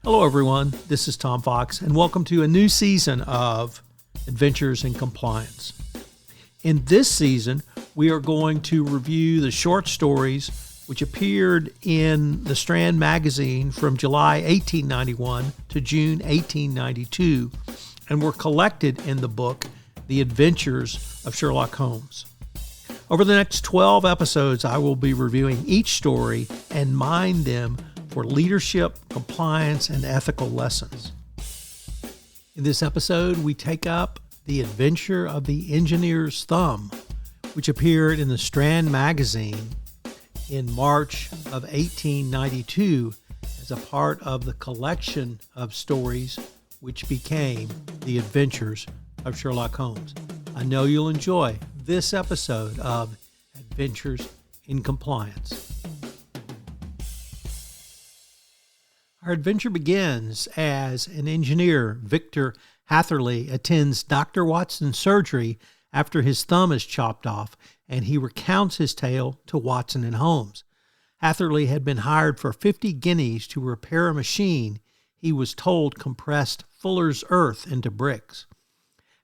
Hello, everyone. This is Tom Fox, and welcome to a new season of Adventures in Compliance. In this season, we are going to review the short stories which appeared in the Strand Magazine from July 1891 to June 1892 and were collected in the book The Adventures of Sherlock Holmes. Over the next 12 episodes, I will be reviewing each story and mine them for leadership, compliance, and ethical lessons. In this episode, we take up The Adventure of the Engineer's Thumb, which appeared in the Strand Magazine in March of 1892 as a part of the collection of stories which became The Adventures of Sherlock Holmes. I know you'll enjoy this episode of Adventures in Compliance. Our adventure begins as an engineer, Victor Hatherley, attends Dr. Watson's surgery after his thumb is chopped off, and he recounts his tale to Watson and Holmes. Hatherley had been hired for 50 guineas to repair a machine he was told compressed fuller's earth into bricks.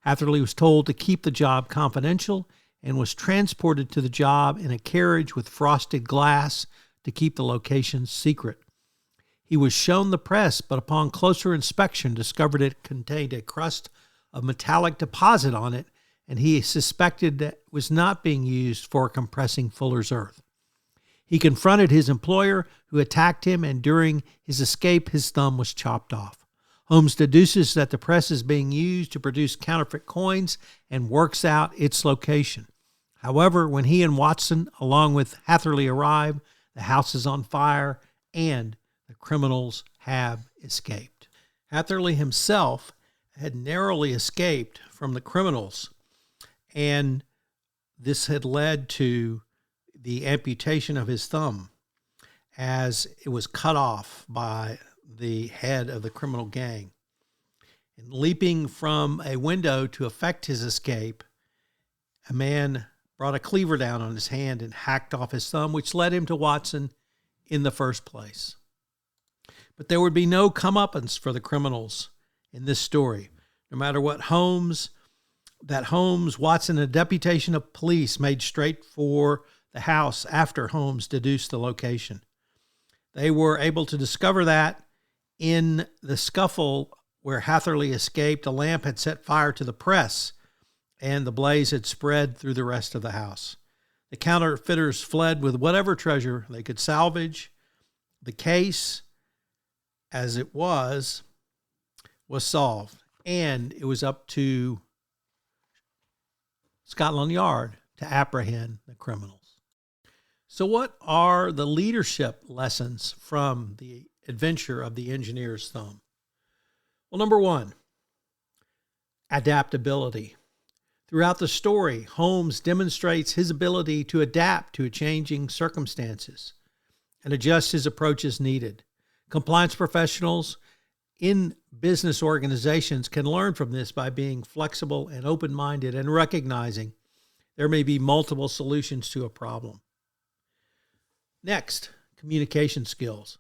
Hatherley was told to keep the job confidential and was transported to the job in a carriage with frosted glass to keep the location secret. He was shown the press, but upon closer inspection discovered it contained a crust of metallic deposit on it, and he suspected that it was not being used for compressing fuller's earth. He confronted his employer, who attacked him, and during his escape his thumb was chopped off. Holmes deduces that the press is being used to produce counterfeit coins and works out its location. However, when he and Watson, along with Hatherley, arrive, the house is on fire and the criminals have escaped. Hatherley himself had narrowly escaped from the criminals, and this had led to the amputation of his thumb as it was cut off by the head of the criminal gang. And leaping from a window to effect his escape, a man brought a cleaver down on his hand and hacked off his thumb, which led him to Watson in the first place. But there would be no comeuppance for the criminals in this story. No matter what Holmes, Watson, and a deputation of police made straight for the house after Holmes deduced the location. They were able to discover that in the scuffle where Hatherley escaped, a lamp had set fire to the press, and the blaze had spread through the rest of the house. The counterfeiters fled with whatever treasure they could salvage. The case, as it was solved, and it was up to Scotland Yard to apprehend the criminals. So what are the leadership lessons from the adventure of the engineer's thumb? Well, number one, adaptability. Throughout the story, Holmes demonstrates his ability to adapt to changing circumstances and adjust his approach as needed. Compliance professionals in business organizations can learn from this by being flexible and open-minded and recognizing there may be multiple solutions to a problem. Next, communication skills.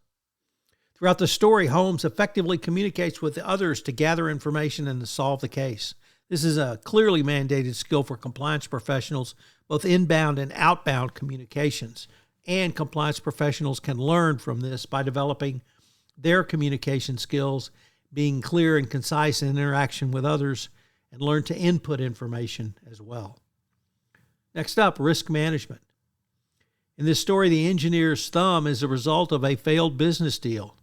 Throughout the story, Holmes effectively communicates with others to gather information and to solve the case. This is a clearly mandated skill for compliance professionals, both inbound and outbound communications. And compliance professionals can learn from this by developing their communication skills, being clear and concise in interaction with others, and learn to input information as well. Next up, risk management. In this story, the engineer's thumb is a result of a failed business deal.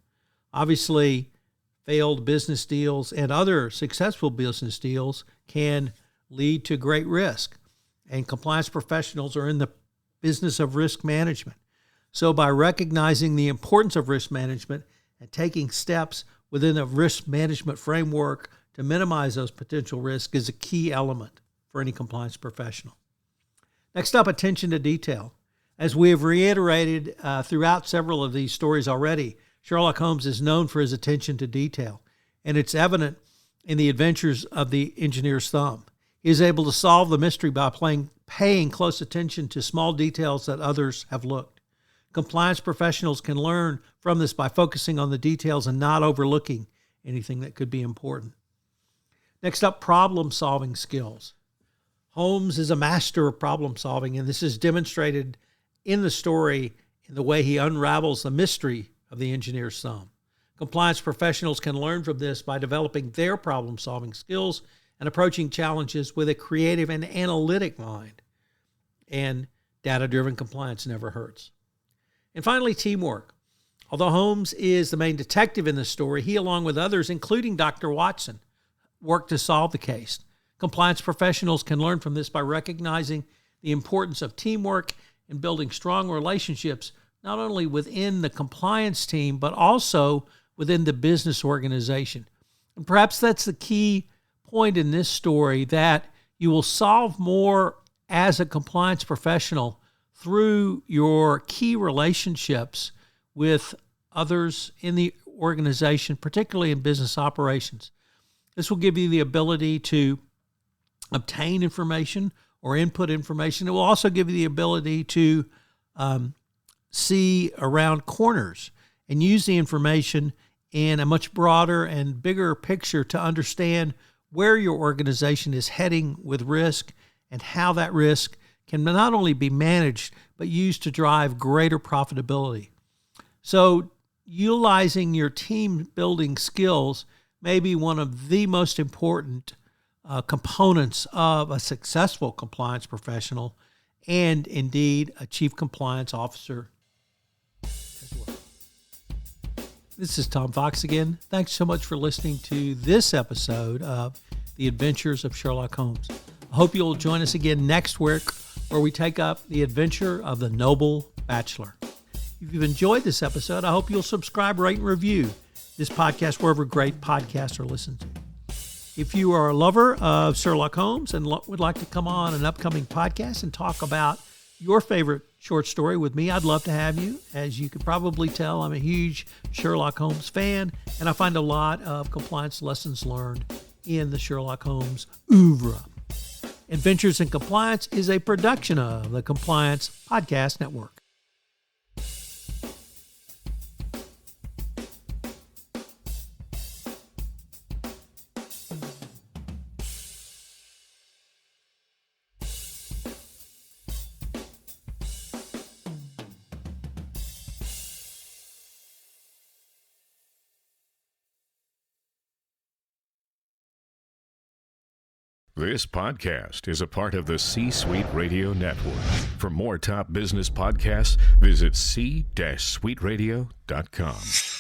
Obviously, failed business deals and other successful business deals can lead to great risk, and compliance professionals are in the business of risk management. So by recognizing the importance of risk management and taking steps within a risk management framework to minimize those potential risks is a key element for any compliance professional. Next up, attention to detail. As we have reiterated throughout several of these stories already, Sherlock Holmes is known for his attention to detail, and it's evident in the adventures of the engineer's thumb. He is able to solve the mystery by paying close attention to small details that others have looked. Compliance professionals can learn from this by focusing on the details and not overlooking anything that could be important. Next up, problem-solving skills. Holmes is a master of problem-solving, and this is demonstrated in the story in the way he unravels the mystery of the engineer's thumb. Compliance professionals can learn from this by developing their problem-solving skills and approaching challenges with a creative and analytic mind. And data-driven compliance never hurts. And finally, teamwork. Although Holmes is the main detective in the story, he, along with others, including Dr. Watson, worked to solve the case. Compliance professionals can learn from this by recognizing the importance of teamwork and building strong relationships, not only within the compliance team, but also within the business organization. And perhaps that's the key point in this story, that you will solve more as a compliance professional through your key relationships with others in the organization, particularly in business operations. This will give you the ability to obtain information or input information. It will also give you the ability to see around corners and use the information in a much broader and bigger picture to understand where your organization is heading with risk and how that risk can not only be managed, but used to drive greater profitability. So utilizing your team building skills may be one of the most important components of a successful compliance professional and indeed a chief compliance officer as well. This is Tom Fox again. Thanks so much for listening to this episode of The Adventures of Sherlock Holmes. I hope you'll join us again next week, where we take up the adventure of the noble bachelor. If you've enjoyed this episode, I hope you'll subscribe, rate, and review this podcast wherever great podcasts are listened to. If you are a lover of Sherlock Holmes and would like to come on an upcoming podcast and talk about your favorite short story with me, I'd love to have you. As you could probably tell, I'm a huge Sherlock Holmes fan, and I find a lot of compliance lessons learned in the Sherlock Holmes oeuvre. Adventures in Compliance is a production of the Compliance Podcast Network. This podcast is a part of the C-Suite Radio Network. For more top business podcasts, visit c-suiteradio.com.